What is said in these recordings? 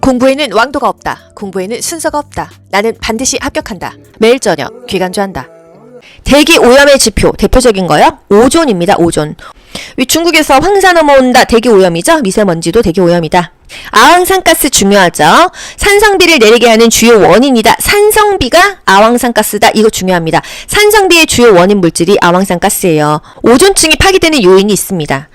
공부에는 왕도가 없다. 공부에는 순서가 없다. 나는 반드시 합격한다. 매일 저녁 귀간주한다. 대기 오염의 지표 대표적인 거요. 오존입니다. 오존. 중국에서 황사 넘어온다. 대기 오염이죠. 미세먼지도 대기 오염이다. 아황산가스 중요하죠. 산성비를 내리게 하는 주요 원인이다. 산성비가 아황산가스다. 이거 중요합니다. 산성비의 주요 원인 물질이 아황산가스예요. 오존층이 파괴되는 요인이 있습니다.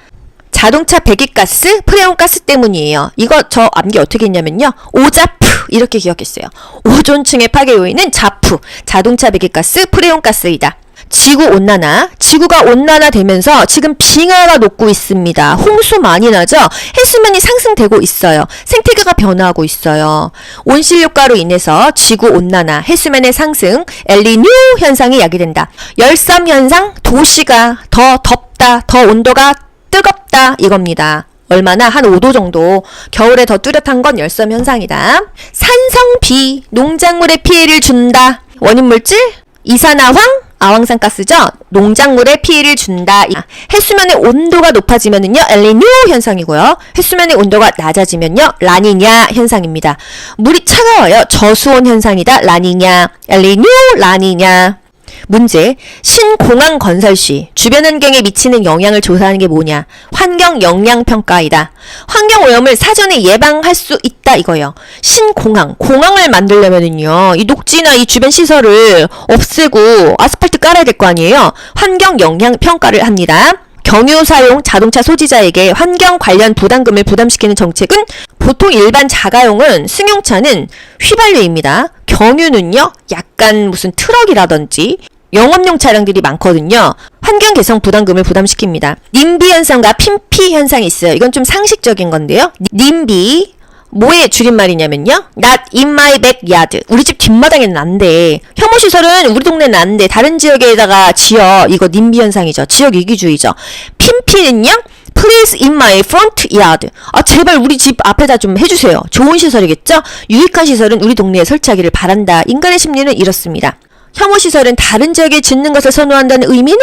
자동차 배기가스, 프레온가스 때문이에요. 이거 저 암기 어떻게 했냐면요. 오자프 이렇게 기억했어요. 오존층의 파괴 요인은 자프, 자동차 배기가스, 프레온가스이다. 지구온난화, 지구가 온난화되면서 지금 빙하가 녹고 있습니다. 홍수 많이 나죠? 해수면이 상승되고 있어요. 생태계가 변화하고 있어요. 온실효과로 인해서 지구온난화, 해수면의 상승, 엘니뇨 현상이 야기된다. 열섬 현상, 도시가 더 덥다, 더 온도가 뜨겁다 이겁니다. 얼마나? 한 5도 정도. 겨울에 더 뚜렷한 건 열섬 현상이다. 산성비, 농작물에 피해를 준다. 원인물질? 이산화황, 아황산가스죠. 농작물에 피해를 준다. 해수면의 온도가 높아지면은요, 엘니뇨 현상이고요. 해수면의 온도가 낮아지면요, 라니냐 현상입니다. 물이 차가워요. 저수온 현상이다. 라니냐, 엘니뇨, 라니냐. 문제, 신공항 건설 시 주변 환경에 미치는 영향을 조사하는 게 뭐냐? 환경 영향 평가이다. 환경 오염을 사전에 예방할 수 있다 이거예요. 신공항, 공항을 만들려면은요, 이 녹지나 이 주변 시설을 없애고 아스팔트 깔아야 될 거 아니에요? 환경 영향 평가를 합니다. 경유 사용 자동차 소지자에게 환경 관련 부담금을 부담시키는 정책은 보통 일반 자가용은 승용차는 휘발유입니다. 경유는요, 약간 무슨 트럭이라든지 영업용 차량들이 많거든요. 환경 개선 부담금을 부담시킵니다. 님비 현상과 핀피 현상이 있어요. 이건 좀 상식적인 건데요. 님비 뭐의 줄임말이냐면요. Not in my backyard. 우리 집 뒷마당에는 안 돼. 혐오시설은 우리 동네는 안 돼. 다른 지역에다가 지어. 이거 님비 현상이죠. 지역 이기주의죠. 핀피는요. Please in my front yard. 제발 우리 집 앞에다 좀 해주세요. 좋은 시설이겠죠? 유익한 시설은 우리 동네에 설치하기를 바란다. 인간의 심리는 이렇습니다. 혐오시설은 다른 지역에 짓는 것을 선호한다는 의미는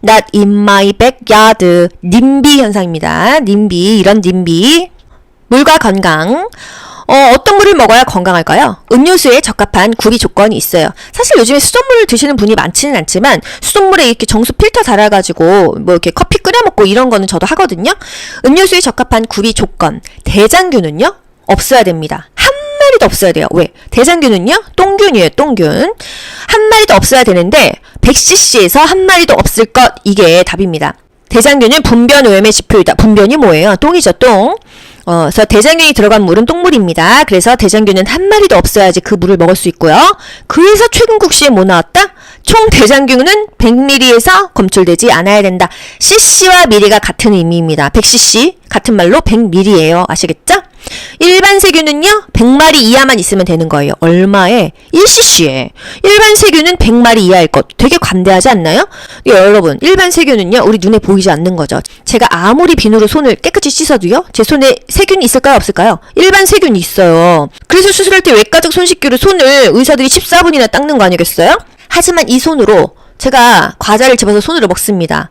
Not in my backyard. 님비 현상입니다. 님비, 이런 님비. 물과 건강. 어떤 물을 먹어야 건강할까요? 음료수에 적합한 구비 조건이 있어요. 사실 요즘에 수돗물을 드시는 분이 많지는 않지만 수돗물에 이렇게 정수 필터 달아가지고 뭐 이렇게 커피 끓여 먹고 이런 거는 저도 하거든요. 음료수에 적합한 구비 조건. 대장균은요? 없어야 됩니다. 한 마리도 없어야 돼요. 왜? 대장균은요? 똥균이에요. 똥균. 한 마리도 없어야 되는데 100cc에서 한 마리도 없을 것. 이게 답입니다. 대장균은 분변 오염의 지표이다. 분변이 뭐예요? 똥이죠. 똥. 그래서 대장균이 들어간 물은 똥물입니다. 그래서 대장균은 한 마리도 없어야지 그 물을 먹을 수 있고요. 그래서 최근국시에 뭐 나왔다? 총 대장균은 100ml에서 검출되지 않아야 된다. cc와 ml가 같은 의미입니다. 100cc 같은 말로 100ml예요. 아시겠죠? 일반 세균은요, 100마리 이하만 있으면 되는 거예요. 얼마에? 1cc에. 일반 세균은 100마리 이하일 것. 되게 관대하지 않나요? 여러분, 일반 세균은요, 우리 눈에 보이지 않는 거죠. 제가 아무리 비누로 손을 깨끗이 씻어도요, 제 손에 세균이 있을까요? 없을까요? 일반 세균이 있어요. 그래서 수술할 때 외과적 손씻기로 손을 의사들이 14분이나 닦는 거 아니겠어요? 하지만 이 손으로 제가 과자를 집어서 손으로 먹습니다.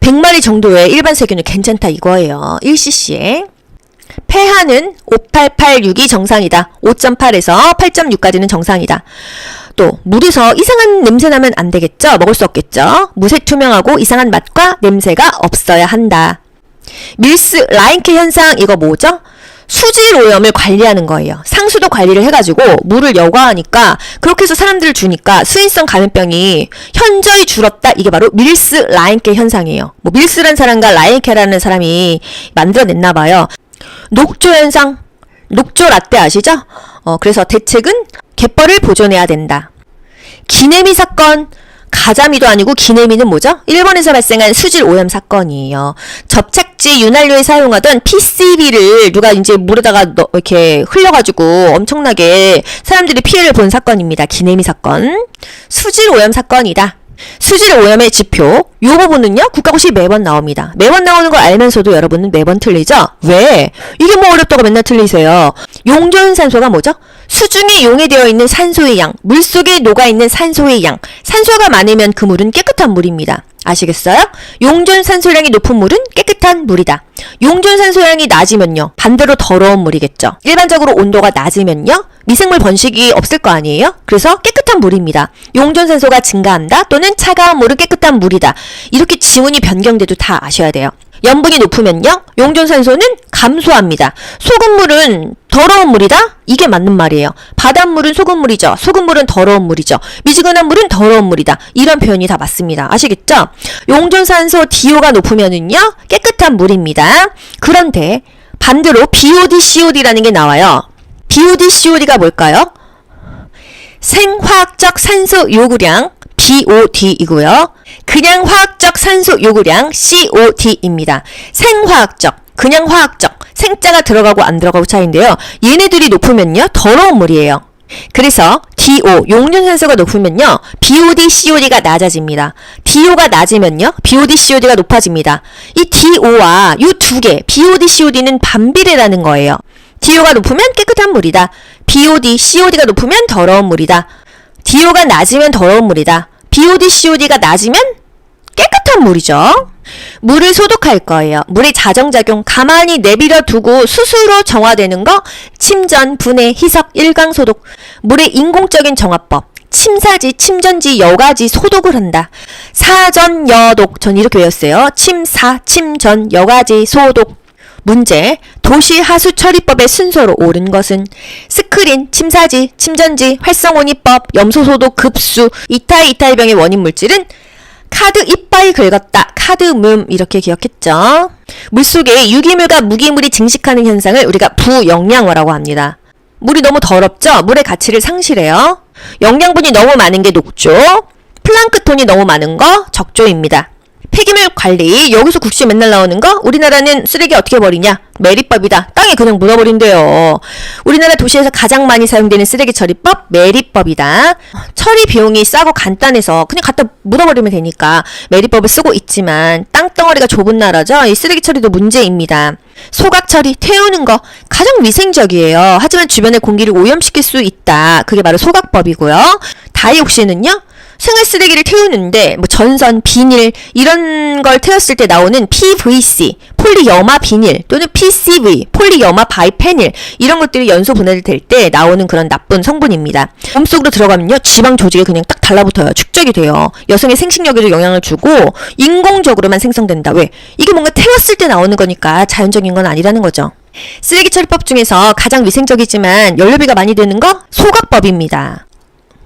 100마리 정도의 일반 세균은 괜찮다 이거예요. 1cc에. 폐하는 5.886이 정상이다. 5.8에서 8.6까지는 정상이다. 또 물에서 이상한 냄새 나면 안 되겠죠? 먹을 수 없겠죠? 무색투명하고 이상한 맛과 냄새가 없어야 한다. 밀스 라인케 현상 이거 뭐죠? 수질 오염을 관리하는 거예요. 상수도 관리를 해가지고 물을 여과하니까 그렇게 해서 사람들을 주니까 수인성 감염병이 현저히 줄었다. 이게 바로 밀스 라인케 현상이에요. 뭐 밀스란 사람과 라인케라는 사람이 만들어냈나 봐요. 녹조 현상, 녹조 라떼 아시죠? 그래서 대책은 갯벌을 보존해야 된다. 기내미 사건, 가자미도 아니고 기내미는 뭐죠? 일본에서 발생한 수질 오염 사건이에요. 접착제 윤활유에 사용하던 PCB를 누가 이제 물에다가 이렇게 흘려가지고 엄청나게 사람들이 피해를 본 사건입니다. 기내미 사건. 수질 오염 사건이다. 수질 오염의 지표, 요 부분은요, 국가고시 매번 나옵니다. 매번 나오는 걸 알면서도 여러분은 매번 틀리죠? 왜? 이게 뭐 어렵다고 맨날 틀리세요? 용존산소가 뭐죠? 수중에 용해되어 있는 산소의 양, 물속에 녹아있는 산소의 양. 산소가 많으면 그 물은 깨끗한 물입니다. 아시겠어요? 용존산소량이 높은 물은 깨끗한 물이다. 용존산소량이 낮으면요. 반대로 더러운 물이겠죠. 일반적으로 온도가 낮으면요. 미생물 번식이 없을 거 아니에요? 그래서 깨끗한 물입니다. 용존산소가 증가한다 또는 차가운 물은 깨끗한 물이다. 이렇게 지문이 변경돼도 다 아셔야 돼요. 염분이 높으면요. 용존산소는 감소합니다. 소금물은 더러운 물이다? 이게 맞는 말이에요. 바닷물은 소금물이죠. 소금물은 더러운 물이죠. 미지근한 물은 더러운 물이다. 이런 표현이 다 맞습니다. 아시겠죠? 용존산소 DO가 높으면은요. 깨끗한 물입니다. 그런데 반대로 BOD, COD라는 게 나와요. BOD, COD가 뭘까요? 생화학적 산소 요구량 BOD이고요. 그냥 화학적 산소 요구량 COD입니다. 생화학적, 그냥 화학적, 생자가 들어가고 안 들어가고 차이인데요. 얘네들이 높으면요. 더러운 물이에요. 그래서 DO, 용존산소가 높으면요. BOD, COD가 낮아집니다. DO가 낮으면요. BOD, COD가 높아집니다. 이 DO와 이 두 개, BOD, COD는 반비례라는 거예요. DO가 높으면 깨끗한 물이다. BOD, COD가 높으면 더러운 물이다. DO가 낮으면 더러운 물이다. BOD, COD가 낮으면 깨끗한 물이죠. 물을 소독할 거예요. 물의 자정작용 가만히 내버려 두고 스스로 정화되는 거 침전, 분해, 희석, 일광소독. 물의 인공적인 정화법. 침사지, 침전지, 여과지 소독을 한다. 사전여독. 전 이렇게 외웠어요. 침사, 침전, 여과지 소독. 문제. 도시하수처리법의 순서로 옳은 것은 스크린, 침사지, 침전지, 활성온이법, 염소소독, 급수, 이타이타이병의 원인 물질은 카드 이빠이 긁었다. 카드뮴 이렇게 기억했죠. 물속에 유기물과 무기물이 증식하는 현상을 우리가 부영양화라고 합니다. 물이 너무 더럽죠? 물의 가치를 상실해요. 영양분이 너무 많은 게 녹조, 플랑크톤이 너무 많은 거 적조입니다. 폐기물 관리, 여기서 국시 맨날 나오는 거, 우리나라는 쓰레기 어떻게 버리냐? 매립법이다. 땅에 그냥 묻어버린대요. 우리나라 도시에서 가장 많이 사용되는 쓰레기 처리법, 매립법이다. 처리 비용이 싸고 간단해서 그냥 갖다 묻어버리면 되니까 매립법을 쓰고 있지만 땅덩어리가 좁은 나라죠. 이 쓰레기 처리도 문제입니다. 소각 처리, 태우는 거 가장 위생적이에요. 하지만 주변의 공기를 오염시킬 수 있다. 그게 바로 소각법이고요. 다이옥신은요? 생활 쓰레기를 태우는데 뭐 전선, 비닐 이런 걸 태웠을 때 나오는 PVC, 폴리염화 비닐 또는 PCV, 폴리염화 바이페닐 이런 것들이 연소 분해될 때 나오는 그런 나쁜 성분입니다. 몸속으로 들어가면요. 지방 조직에 그냥 딱 달라붙어요. 축적이 돼요. 여성의 생식력에도 영향을 주고 인공적으로만 생성된다. 왜? 이게 뭔가 태웠을 때 나오는 거니까 자연적인 건 아니라는 거죠. 쓰레기 처리법 중에서 가장 위생적이지만 연료비가 많이 드는 거 소각법입니다.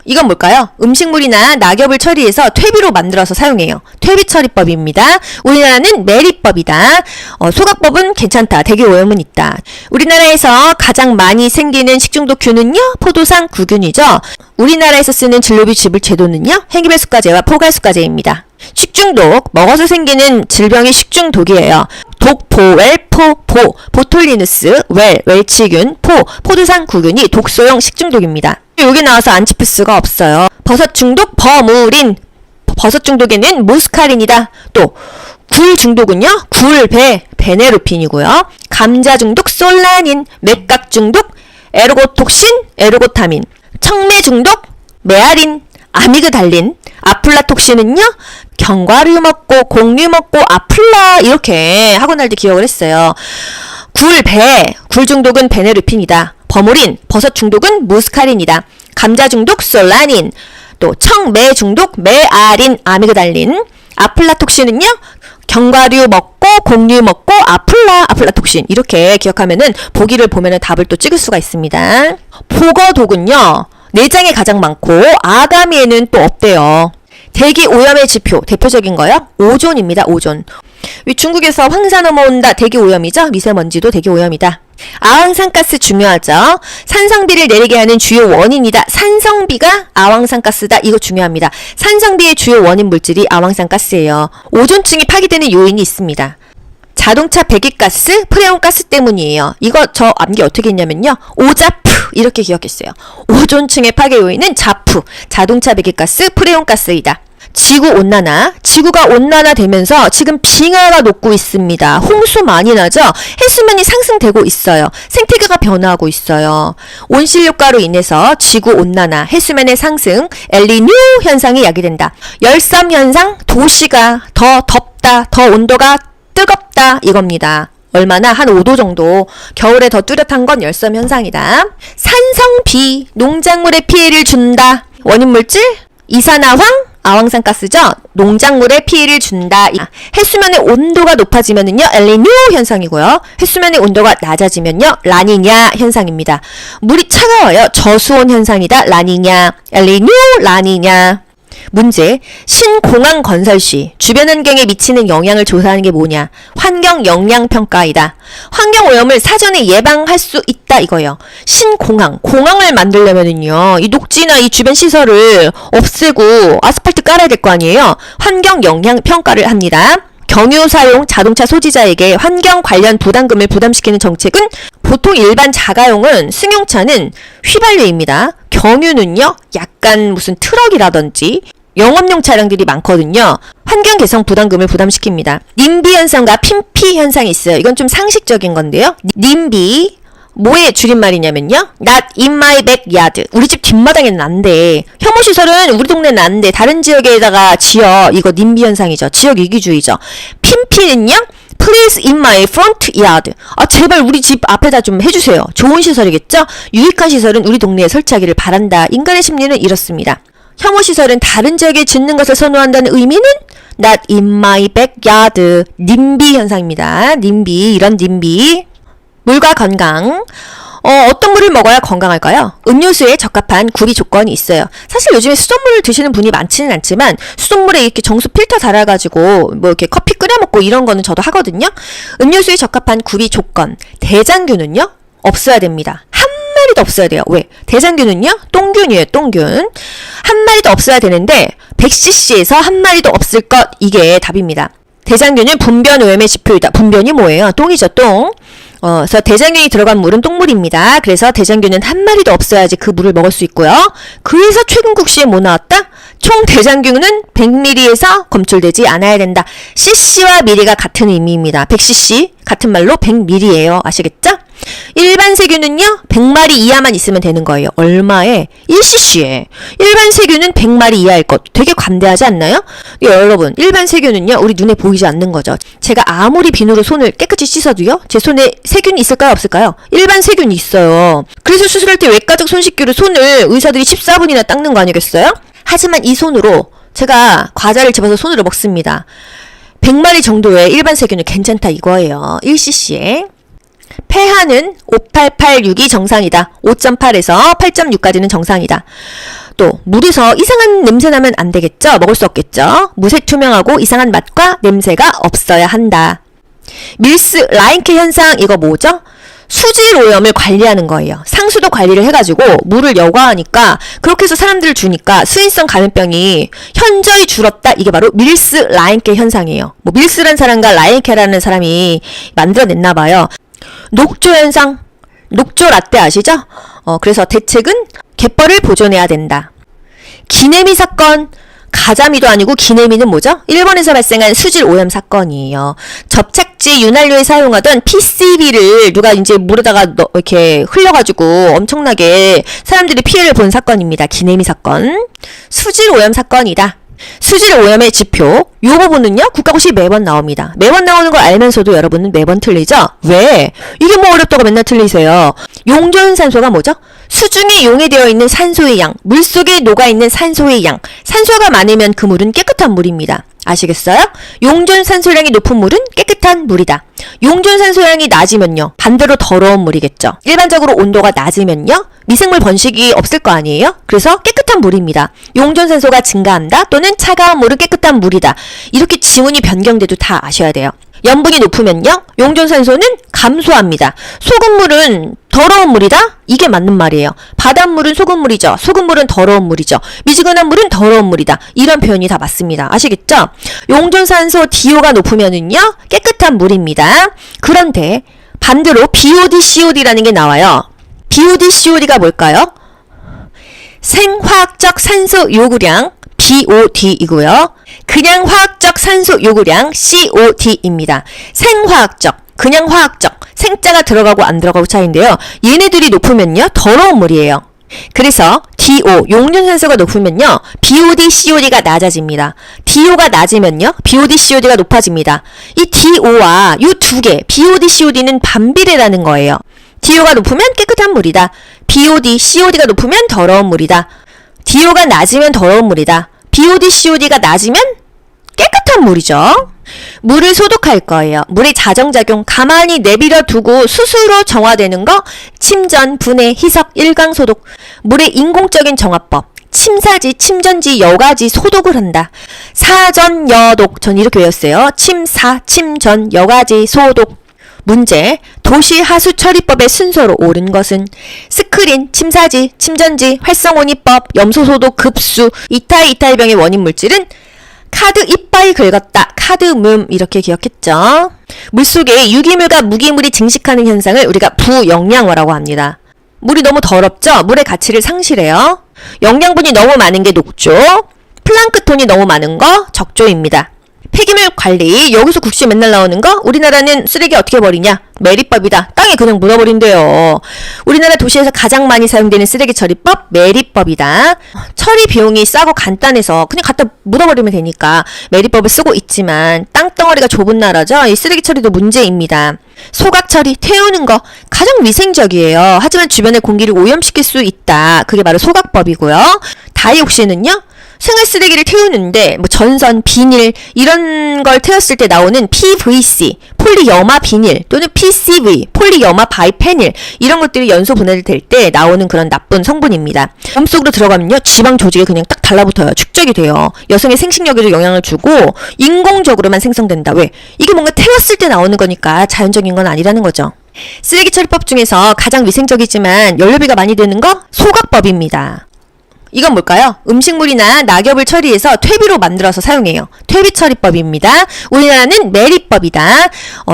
이건 뭘까요? 음식물이나 낙엽을 처리해서 퇴비로 만들어서 사용해요. 퇴비처리법입니다. 우리나라는 매립법이다. 소각법은 괜찮다. 대기 오염은 있다. 우리나라에서 가장 많이 생기는 식중독균은요. 포도상 구균이죠. 우리나라에서 쓰는 진로비 지불 제도는요. 행기배수가제와 포괄수가제입니다. 식중독, 먹어서 생기는 질병이 식중독이에요. 독, 보, 웰, 보, 보톨리누스, 웰치균, 포도상 구균이 독소형 식중독입니다. 여기 나와서 안 짚을 수가 없어요. 버섯 중독, 버무린. 버섯 중독에는 모스카린이다. 또 굴 중독은요. 굴, 베네루핀이고요. 감자 중독, 솔라닌. 맥각 중독, 에르고톡신, 에르고타민. 청매 중독, 메아린, 아미그달린. 아플라톡신은요. 견과류 먹고 곡류 먹고 아플라 이렇게 하고 날 때 기억을 했어요. 굴 중독은 베네르핀이다. 버무린, 버섯 중독은 무스카린이다. 감자 중독, 솔라닌. 또 청매 중독, 메아린, 아미그달린. 아플라톡신은요. 견과류 먹고 곡류 먹고 아플라톡신 이렇게 기억하면은 보기를 보면은 답을 또 찍을 수가 있습니다. 포거독은요. 내장에 가장 많고 아가미에는 또 없대요. 대기 오염의 지표 대표적인 거요. 오존입니다. 오존. 중국에서 황사 넘어온다. 대기 오염이죠. 미세먼지도 대기 오염이다. 아황산가스 중요하죠. 산성비를 내리게 하는 주요 원인이다. 산성비가 아황산가스다. 이거 중요합니다. 산성비의 주요 원인 물질이 아황산가스예요. 오존층이 파괴되는 요인이 있습니다. 자동차 배기가스, 프레온가스 때문이에요. 이거 저 암기 어떻게 했냐면요. 오자프 이렇게 기억했어요. 오존층의 파괴 요인은 자프, 자동차 배기가스, 프레온가스이다. 지구온난화. 지구가 온난화되면서 지금 빙하가 녹고 있습니다. 홍수 많이 나죠? 해수면이 상승되고 있어요. 생태계가 변화하고 있어요. 온실효과로 인해서 지구온난화, 해수면의 상승, 엘니뇨 현상이 야기된다. 열섬현상, 도시가 더 덥다, 더 온도가 뜨겁다 이겁니다. 얼마나? 한 5도 정도. 겨울에 더 뚜렷한 건 열섬현상이다. 산성비, 농작물에 피해를 준다. 원인물질? 이산화황, 아황산가스죠. 농작물에 피해를 준다. 해수면의 온도가 높아지면은요 엘니뇨 현상이고요. 해수면의 온도가 낮아지면요 라니냐 현상입니다. 물이 차가워요. 저수온 현상이다. 라니냐, 엘니뇨, 라니냐. 문제. 신공항 건설 시 주변 환경에 미치는 영향을 조사하는 게 뭐냐? 환경 영향 평가이다. 환경 오염을 사전에 예방할 수 있다 이거예요. 신공항, 공항을 만들려면은요 이 녹지나 이 주변 시설을 없애고 아스팔트 깔아야 될 거 아니에요. 환경 영향 평가를 합니다. 경유 사용 자동차 소지자에게 환경 관련 부담금을 부담시키는 정책은 보통 일반 자가용은 승용차는 휘발유입니다. 경유는요 약간 무슨 트럭이라든지 영업용 차량들이 많거든요. 환경 개선 부담금을 부담시킵니다. 님비 현상과 핀피 현상이 있어요. 이건 좀 상식적인 건데요. 님비 뭐의 줄임말이냐면요. Not in my backyard. 우리 집 뒷마당에는 안 돼. 혐오시설은 우리 동네는 안 돼. 다른 지역에다가 지어. 이거 님비 현상이죠. 지역 이기주의죠. 핀피는요. Please in my front yard. 아 제발 우리 집 앞에다 좀 해주세요. 좋은 시설이겠죠? 유익한 시설은 우리 동네에 설치하기를 바란다. 인간의 심리는 이렇습니다. 혐오시설은 다른 지역에 짓는 것을 선호한다는 의미는 Not in my backyard. 님비 현상입니다. 님비, 이런 님비. 물과 건강. 어떤 물을 먹어야 건강할까요? 음료수에 적합한 구비 조건이 있어요. 사실 요즘에 수돗물을 드시는 분이 많지는 않지만 수돗물에 이렇게 정수 필터 달아가지고 뭐 이렇게 커피 끓여 먹고 이런 거는 저도 하거든요. 음료수에 적합한 구비 조건. 대장균은요? 없어야 됩니다. 한 마리도 없어야 돼요. 왜? 대장균은요? 똥균이에요. 똥균. 한 마리도 없어야 되는데 100cc에서 한 마리도 없을 것. 이게 답입니다. 대장균은 분변 오염의 지표이다. 분변이 뭐예요? 똥이죠. 똥. 그래서 대장균이 들어간 물은 똥물입니다. 그래서 대장균은 한 마리도 없어야지 그 물을 먹을 수 있고요. 그래서 최근국시에 뭐 나왔다? 총 대장균은 100ml에서 검출되지 않아야 된다. cc와 ml가 같은 의미입니다. 100cc 같은 말로 100ml예요. 아시겠죠? 일반 세균은요 100마리 이하만 있으면 되는 거예요. 얼마에? 1cc에. 일반 세균은 100마리 이하일 것. 되게 관대하지 않나요? 여러분 일반 세균은요 우리 눈에 보이지 않는 거죠. 제가 아무리 비누로 손을 깨끗이 씻어도요 제 손에 세균이 있을까요 없을까요? 일반 세균이 있어요. 그래서 수술할 때 외과적 손쉽기로 손을 의사들이 14분이나 닦는 거 아니겠어요? 하지만 이 손으로 제가 과자를 집어서 손으로 먹습니다. 100마리 정도의 일반 세균은 괜찮다 이거예요. 1cc에. 폐하는 5.886이 정상이다. 5.8에서 8.6까지는 정상이다. 또 물에서 이상한 냄새 나면 안 되겠죠? 먹을 수 없겠죠? 무색 투명하고 이상한 맛과 냄새가 없어야 한다. 밀스 라인케 현상 이거 뭐죠? 수질 오염을 관리하는 거예요. 상수도 관리를 해가지고 물을 여과하니까 그렇게 해서 사람들을 주니까 수인성 감염병이 현저히 줄었다. 이게 바로 밀스 라인케 현상이에요. 뭐 밀스란 사람과 라인케라는 사람이 만들어냈나 봐요. 녹조 현상, 녹조 라떼 아시죠? 그래서 대책은 갯벌을 보존해야 된다. 기내미 사건, 가자미도 아니고 기내미는 뭐죠? 일본에서 발생한 수질 오염 사건이에요. 접착제 윤활유에 사용하던 PCB를 누가 이제 물에다가 이렇게 흘려가지고 엄청나게 사람들이 피해를 본 사건입니다. 기내미 사건. 수질 오염 사건이다. 수질 오염의 지표. 요 부분은요 국가고시 매번 나옵니다. 매번 나오는 걸 알면서도 여러분은 매번 틀리죠? 왜? 이게 뭐 어렵다고 맨날 틀리세요. 용존산소가 뭐죠? 수중에 용해되어 있는 산소의 양, 물속에 녹아있는 산소의 양. 산소가 많으면 그 물은 깨끗한 물입니다. 아시겠어요? 용존산소량이 높은 물은 깨끗한 물이다. 용존산소량이 낮으면요 반대로 더러운 물이겠죠. 일반적으로 온도가 낮으면요 미생물 번식이 없을 거 아니에요? 그래서 깨끗한 물입니다. 용존산소가 증가한다 또는 차가운 물은 깨끗한 물이다. 이렇게 지문이 변경돼도 다 아셔야 돼요. 염분이 높으면요 용존산소는 감소합니다. 소금물은 더러운 물이다? 이게 맞는 말이에요. 바닷물은 소금물이죠. 소금물은 더러운 물이죠. 미지근한 물은 더러운 물이다. 이런 표현이 다 맞습니다. 아시겠죠? 용존산소 DO가 높으면은요 깨끗한 물입니다. 그런데 반대로 BOD, COD라는 게 나와요. BOD, COD가 뭘까요? 생화학적 산소 요구량 BOD이고요. 그냥 화학적 산소 요구량 COD입니다. 생화학적, 그냥 화학적, 생자가 들어가고 안 들어가고 차이인데요. 얘네들이 높으면요, 더러운 물이에요. 그래서 DO, 용존산소가 높으면요, BOD, COD가 낮아집니다. DO가 낮으면요, BOD, COD가 높아집니다. 이 DO와 이 두 개, BOD, COD는 반비례라는 거예요. DO가 높으면 깨끗한 물이다. BOD, COD가 높으면 더러운 물이다. DO가 낮으면 더러운 물이다. BOD, COD가 낮으면 깨끗한 물이죠. 물을 소독할 거예요. 물의 자정작용 가만히 내버려 두고 스스로 정화되는 거 침전, 분해, 희석, 일광소독. 물의 인공적인 정화법. 침사지, 침전지, 여과지 소독을 한다. 사전여독. 전 이렇게 외웠어요. 침사, 침전, 여과지 소독. 문제. 도시 하수 처리법의 순서로 옳은 것은 스크린, 침사지, 침전지, 활성온이법, 염소소독, 급수, 이타이타이병의 원인 물질은 카드 이빠이 긁었다. 카드뮴 이렇게 기억했죠. 물속에 유기물과 무기물이 증식하는 현상을 우리가 부영양화라고 합니다. 물이 너무 더럽죠? 물의 가치를 상실해요. 영양분이 너무 많은 게 녹조, 플랑크톤이 너무 많은 거 적조입니다. 폐기물 관리, 여기서 국시 맨날 나오는 거, 우리나라는 쓰레기 어떻게 버리냐? 매립법이다. 땅에 그냥 묻어버린대요. 우리나라 도시에서 가장 많이 사용되는 쓰레기 처리법, 매립법이다. 처리 비용이 싸고 간단해서 그냥 갖다 묻어버리면 되니까 매립법을 쓰고 있지만 땅덩어리가 좁은 나라죠. 이 쓰레기 처리도 문제입니다. 소각 처리, 태우는 거 가장 위생적이에요. 하지만 주변의 공기를 오염시킬 수 있다. 그게 바로 소각법이고요. 다이옥신은요? 생활 쓰레기를 태우는데 뭐 전선, 비닐 이런 걸 태웠을 때 나오는 PVC, 폴리염화 비닐 또는 PCV, 폴리염화 바이페닐 이런 것들이 연소 분해될 때 나오는 그런 나쁜 성분입니다. 몸속으로 들어가면요, 지방 조직에 그냥 딱 달라붙어요. 축적이 돼요. 여성의 생식력에도 영향을 주고 인공적으로만 생성된다. 왜? 이게 뭔가 태웠을 때 나오는 거니까 자연적인 건 아니라는 거죠. 쓰레기 처리법 중에서 가장 위생적이지만 연료비가 많이 드는 거 소각법입니다. 이건 뭘까요? 음식물이나 낙엽을 처리해서 퇴비로 만들어서 사용해요. 퇴비 처리법입니다. 우리나라는 매립법이다.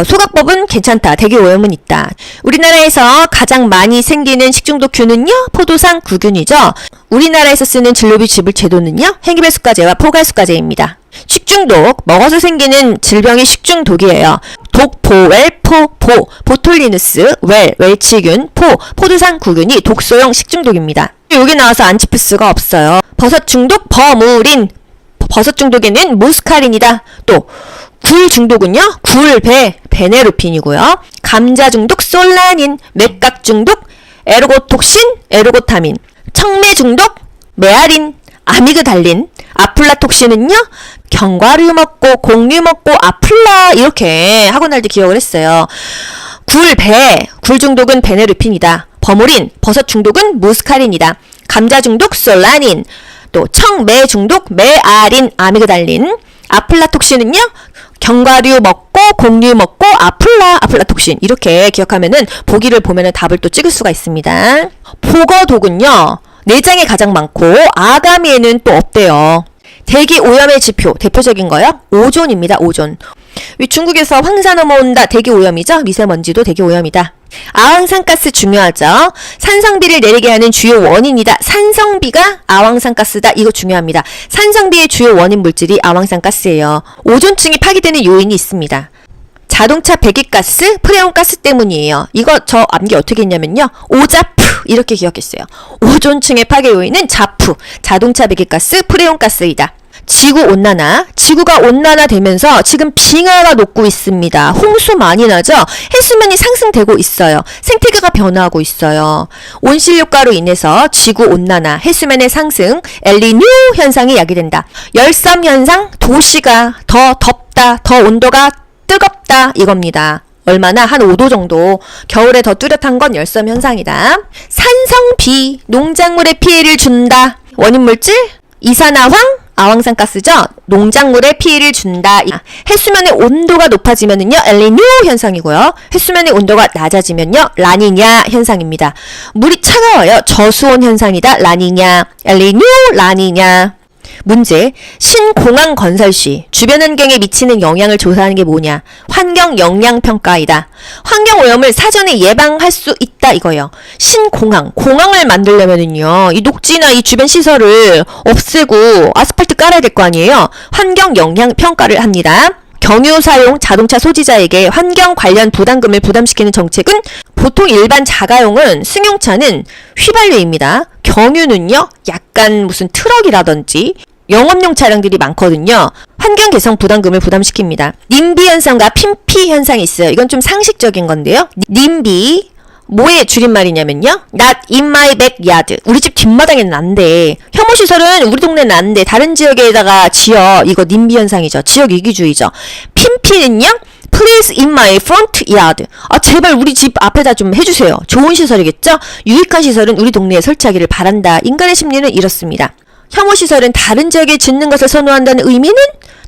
소각법은 괜찮다. 대기 오염은 있다. 우리나라에서 가장 많이 생기는 식중독균은요, 포도상 구균이죠. 우리나라에서 쓰는 진료비 지불 제도는요, 행기배수가제와 포괄수가제입니다. 식중독, 먹어서 생기는 질병이 식중독이에요. 보톨리누스, 웰치균, 포도상 구균이 독소형 식중독입니다. 여기 나와서 안 짚을 수가 없어요. 버섯 중독, 버무린. 버섯 중독에는 무스카린이다. 또 굴 중독은요, 베네루핀이고요. 감자 중독, 솔라닌. 맥각 중독, 에르고톡신, 에르고타민. 청매 중독, 메아린, 아미그달린. 아플라톡신은요, 견과류 먹고 곡류 먹고 아플라 이렇게 하고 날 때 기억을 했어요. 굴 중독은 베네루핀이다. 버무린, 버섯 중독은 무스카린이다. 감자 중독, 솔라닌. 또 청매 중독, 메아린, 아미그달린. 아플라톡신은요, 견과류 먹고 곡류 먹고 아플라톡신 이렇게 기억하면은 보기를 보면은 답을 또 찍을 수가 있습니다. 포거독은요, 내장에 가장 많고 아가미에는 또 없대요. 대기 오염의 지표 대표적인 거요, 오존입니다. 오존. 중국에서 황사 넘어온다. 대기 오염이죠. 미세먼지도 대기 오염이다. 아황산가스 중요하죠. 산성비를 내리게 하는 주요 원인이다. 산성비가 아황산가스다. 이거 중요합니다. 산성비의 주요 원인 물질이 아황산가스예요. 오존층이 파괴되는 요인이 있습니다. 자동차 배기가스, 프레온가스 때문이에요. 이거 저 암기 어떻게 했냐면요, 오자프 이렇게 기억했어요. 오존층의 파괴 요인은 자프, 자동차 배기가스, 프레온가스이다. 지구온난화, 지구가 온난화되면서 지금 빙하가 녹고 있습니다. 홍수 많이 나죠? 해수면이 상승되고 있어요. 생태계가 변화하고 있어요. 온실효과로 인해서 지구온난화, 해수면의 상승, 엘니뇨 현상이 야기된다. 열섬현상, 도시가 더 덥다, 더 온도가 뜨겁다 이겁니다. 얼마나? 한 5도 정도. 겨울에 더 뚜렷한 건 열섬 현상이다. 산성비, 농작물에 피해를 준다. 원인물질? 이산화황, 아황산가스죠. 농작물에 피해를 준다. 해수면의 온도가 높아지면은요, 엘니뇨 현상이고요. 해수면의 온도가 낮아지면요, 라니냐 현상입니다. 물이 차가워요. 저수온 현상이다. 라니냐, 엘니뇨, 라니냐. 문제. 신공항 건설 시 주변 환경에 미치는 영향을 조사하는 게 뭐냐? 환경 영향 평가이다. 환경 오염을 사전에 예방할 수 있다 이거예요. 신공항, 공항을 만들려면은요, 이 녹지나 이 주변 시설을 없애고 아스팔트 깔아야 될 거 아니에요? 환경 영향 평가를 합니다. 경유 사용 자동차 소지자에게 환경 관련 부담금을 부담시키는 정책은 보통 일반 자가용은 승용차는 휘발유입니다. 경유는요, 약간 무슨 트럭이라든지 영업용 차량들이 많거든요. 환경 개선 부담금을 부담시킵니다. 님비 현상과 핀피 현상이 있어요. 이건 좀 상식적인 건데요. 님비 뭐의 줄임말이냐면요, Not in my backyard. 우리 집 뒷마당에는 안 돼. 혐오시설은 우리 동네는 안 돼. 다른 지역에다가 지어. 이거 님비 현상이죠. 지역 이기주의죠. 핀피는요, Please in my front yard. 아, 제발 우리 집 앞에다 좀 해주세요. 좋은 시설이겠죠? 유익한 시설은 우리 동네에 설치하기를 바란다. 인간의 심리는 이렇습니다. 혐오시설은 다른 지역에 짓는 것을 선호한다는 의미는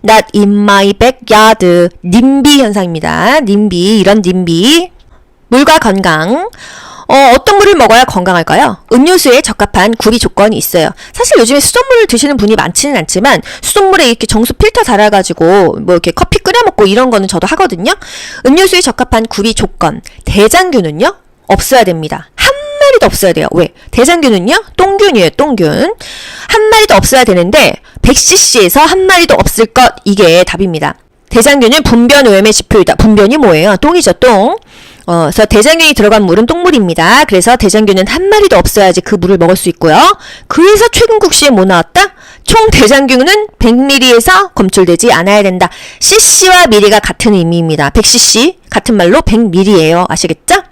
Not in my backyard. 님비 현상입니다. 님비, 이런 님비. 물과 건강. 어떤 물을 먹어야 건강할까요? 음료수에 적합한 구비 조건이 있어요. 사실 요즘에 수돗물을 드시는 분이 많지는 않지만 수돗물에 이렇게 정수 필터 달아가지고 뭐 이렇게 커피 끓여 먹고 이런 거는 저도 하거든요. 음료수에 적합한 구비 조건. 대장균은요, 없어야 됩니다. 한 마리도 없어야 돼요. 왜? 대장균은요, 똥균이에요. 똥균. 한 마리도 없어야 되는데 100cc에서 한 마리도 없을 것, 이게 답입니다. 대장균은 분변 오염의 지표이다. 분변이 뭐예요? 똥이죠, 똥. 그래서 대장균이 들어간 물은 똥물입니다. 그래서 대장균은 한 마리도 없어야지 그 물을 먹을 수 있고요. 그래서 최근국시에 뭐 나왔다? 총 대장균은 100ml에서 검출되지 않아야 된다. cc와 ml가 같은 의미입니다. 100cc 같은 말로 100ml예요. 아시겠죠?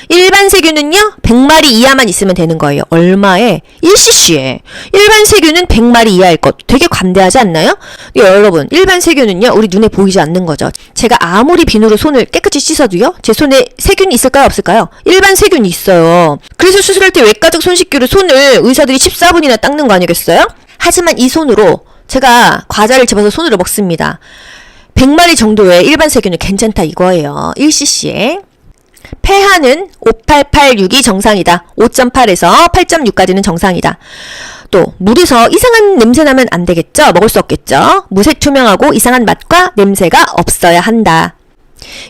일반 세균은요, 100마리 이하만 있으면 되는 거예요. 얼마에? 1cc에. 일반 세균은 100마리 이하일 것. 되게 관대하지 않나요? 여러분, 일반 세균은요, 우리 눈에 보이지 않는 거죠. 제가 아무리 비누로 손을 깨끗이 씻어도요, 제 손에 세균이 있을까요? 없을까요? 일반 세균이 있어요. 그래서 수술할 때 외과적 손씻기로 손을 의사들이 14분이나 닦는 거 아니겠어요? 하지만 이 손으로 제가 과자를 집어서 손으로 먹습니다. 100마리 정도의 일반 세균은 괜찮다 이거예요. 1cc에. 폐하는 5.886이 정상이다. 5.8에서 8.6까지는 정상이다. 또 물에서 이상한 냄새 나면 안 되겠죠? 먹을 수 없겠죠? 무색 투명하고 이상한 맛과 냄새가 없어야 한다.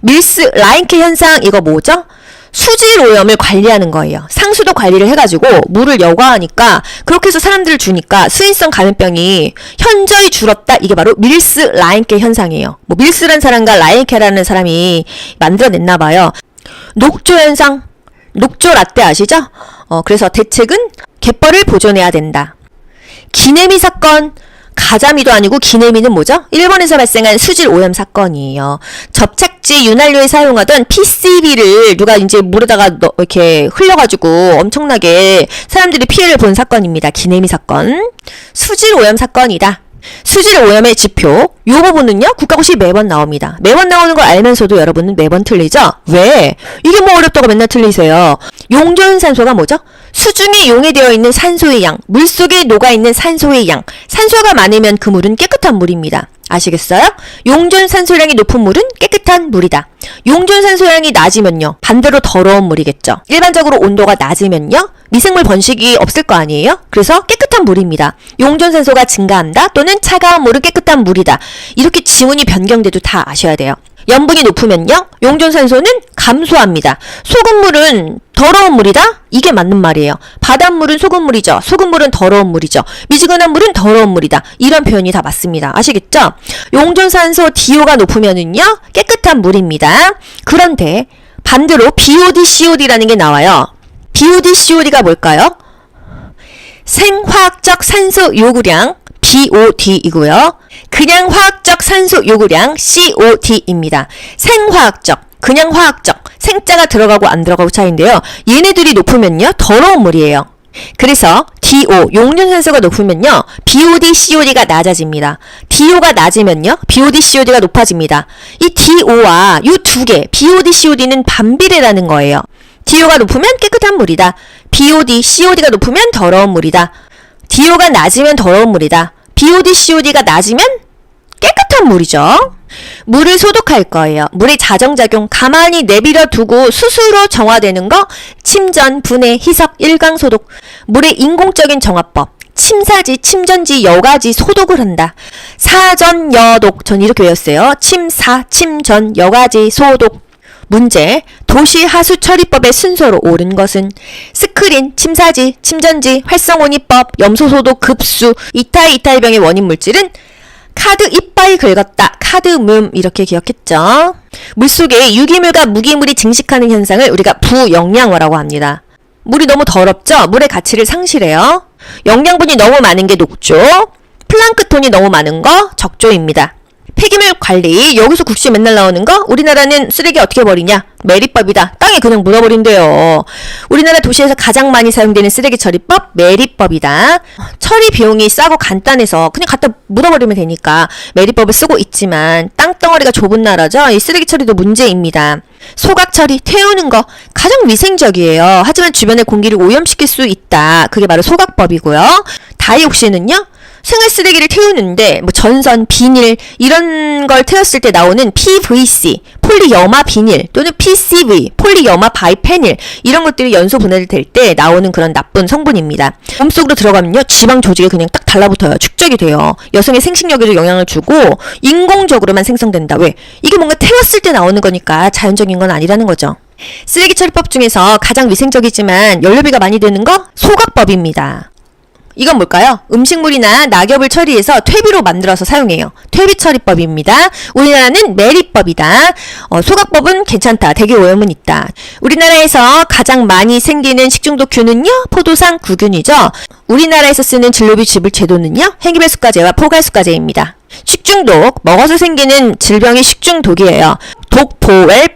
밀스 라인케 현상, 이거 뭐죠? 수질 오염을 관리하는 거예요. 상수도 관리를 해가지고 물을 여과하니까, 그렇게 해서 사람들을 주니까 수인성 감염병이 현저히 줄었다. 이게 바로 밀스 라인케 현상이에요. 뭐 밀스라는 사람과 라인케라는 사람이 만들어냈나 봐요. 녹조 현상, 녹조 라떼 아시죠? 그래서 대책은 갯벌을 보존해야 된다. 기내미 사건, 가자미도 아니고 기내미는 뭐죠? 일본에서 발생한 수질 오염 사건이에요. 접착제 윤활유에 사용하던 PCB를 누가 이제 물에다가 이렇게 흘려가지고 엄청나게 사람들이 피해를 본 사건입니다. 기내미 사건. 수질 오염 사건이다. 수질 오염의 지표, 요 부분은요, 국가고시 매번 나옵니다. 매번 나오는 걸 알면서도 여러분은 매번 틀리죠? 왜? 이게 뭐 어렵다고 맨날 틀리세요? 용존산소가 뭐죠? 수중에 용해되어 있는 산소의 양, 물속에 녹아있는 산소의 양. 산소가 많으면 그 물은 깨끗한 물입니다. 아시겠어요? 용존산소량이 높은 물은 깨끗한 물이다. 용존산소량이 낮으면요, 반대로 더러운 물이겠죠. 일반적으로 온도가 낮으면요, 미생물 번식이 없을 거 아니에요? 그래서 깨끗한 물입니다. 용존산소가 증가한다 또는 차가운 물은 깨끗한 물이다. 이렇게 지문이 변경돼도 다 아셔야 돼요. 염분이 높으면요, 용존산소는 감소합니다. 소금물은 더러운 물이다? 이게 맞는 말이에요. 바닷물은 소금물이죠. 소금물은 더러운 물이죠. 미지근한 물은 더러운 물이다. 이런 표현이 다 맞습니다. 아시겠죠? 용존산소 DO가 높으면은요, 깨끗한 물입니다. 그런데 반대로 BOD, COD라는 게 나와요. BOD, COD가 뭘까요? 생화학적 산소 요구량 BOD이고요. 그냥 화학적 산소 요구량 COD입니다. 생화학적, 그냥 화학적, 생자가 들어가고 안 들어가고 차이인데요. 얘네들이 높으면요, 더러운 물이에요. 그래서 DO, 용존산소가 높으면요, BOD, COD가 낮아집니다. DO가 낮으면요, BOD, COD가 높아집니다. 이 DO와 이 두 개, BOD, COD는 반비례라는 거예요. DO가 높으면 깨끗한 물이다. BOD, COD가 높으면 더러운 물이다. DO가 낮으면 더러운 물이다. BOD, COD가 낮으면 깨끗한 물이죠. 물을 소독할 거예요. 물의 자정작용, 가만히 내버려 두고 스스로 정화되는 거, 침전, 분해, 희석, 일광소독. 물의 인공적인 정화법, 침사지, 침전지, 여가지, 소독을 한다. 사전, 여독. 전 이렇게 외웠어요. 침사, 침전, 여가지, 소독. 문제. 도시 하수 처리법의 순서로 옳은 것은 스크린, 침사지, 침전지, 활성온이법, 염소소독, 급수, 이타이병의 원인 물질은 카드 이빠이 긁었다. 카드뮴 이렇게 기억했죠. 물속에 유기물과 무기물이 증식하는 현상을 우리가 부영양화라고 합니다. 물이 너무 더럽죠? 물의 가치를 상실해요. 영양분이 너무 많은 게 녹조, 플랑크톤이 너무 많은 거 적조입니다. 폐기물 관리, 여기서 국시 맨날 나오는 거, 우리나라는 쓰레기 어떻게 버리냐? 매립법이다. 땅에 그냥 묻어버린대요. 우리나라 도시에서 가장 많이 사용되는 쓰레기 처리법, 매립법이다. 처리 비용이 싸고 간단해서 그냥 갖다 묻어버리면 되니까 매립법을 쓰고 있지만 땅덩어리가 좁은 나라죠. 이 쓰레기 처리도 문제입니다. 소각 처리, 태우는 거 가장 위생적이에요. 하지만 주변의 공기를 오염시킬 수 있다. 그게 바로 소각법이고요. 다이옥신은요? 생활 쓰레기를 태우는데 뭐 전선, 비닐 이런 걸 태웠을 때 나오는 PVC, 폴리염화 비닐 또는 PCV, 폴리염화 바이페닐 이런 것들이 연소 분해될 때 나오는 그런 나쁜 성분입니다. 몸속으로 들어가면요 지방 조직에 그냥 딱 달라붙어요. 축적이 돼요. 여성의 생식력에도 영향을 주고 인공적으로만 생성된다. 왜? 이게 뭔가 태웠을 때 나오는 거니까 자연적인 건 아니라는 거죠. 쓰레기 처리법 중에서 가장 위생적이지만 연료비가 많이 드는 거 소각법입니다. 이건 뭘까요? 음식물이나 낙엽을 처리해서 퇴비로 만들어서 사용해요. 퇴비처리법입니다. 우리나라는 매립법이다. 소각법은 괜찮다. 대기 오염은 있다. 우리나라에서 가장 많이 생기는 식중독균은요? 포도상 구균이죠. 우리나라에서 쓰는 진로비 지불 제도는요? 행기별수가제와 포괄수가제입니다. 식중독, 먹어서 생기는 질병이 식중독이에요. 독, 보웰,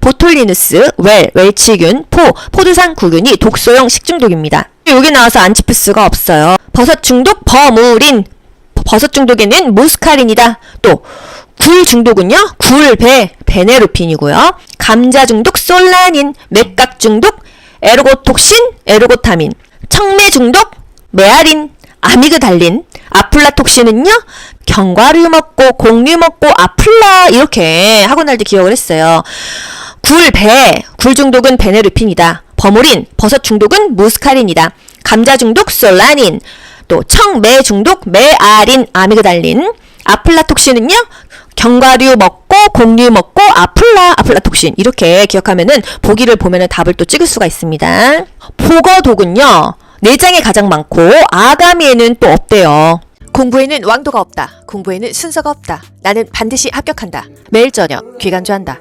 보톨리누스, 웰치균, 포도상 구균이 독소형 식중독입니다. 여기 나와서 안 짚을 수가 없어요. 버섯 중독, 버무린. 버섯 중독에는 무스카린이다. 또 굴 중독은요? 베네루핀이고요. 감자 중독, 솔라닌. 맥각 중독, 에르고톡신, 에르고타민. 청매 중독, 메아린, 아미그달린. 아플라톡신은요? 견과류 먹고 곡류 먹고 아플라 이렇게 하고 날 때 기억을 했어요. 굴 중독은 베네루핀이다. 버무린, 버섯 중독은 무스카린이다. 감자 중독, 솔라닌. 또 청매 중독, 메아린, 아미그달린. 아플라톡신은요? 견과류 먹고 곡류 먹고 아플라톡신 이렇게 기억하면은 보기를 보면은 답을 또 찍을 수가 있습니다. 포거독은요? 내장에 가장 많고 아가미에는 또 없대요. 공부에는 왕도가 없다. 공부에는 순서가 없다. 나는 반드시 합격한다. 매일 저녁 귀간주한다.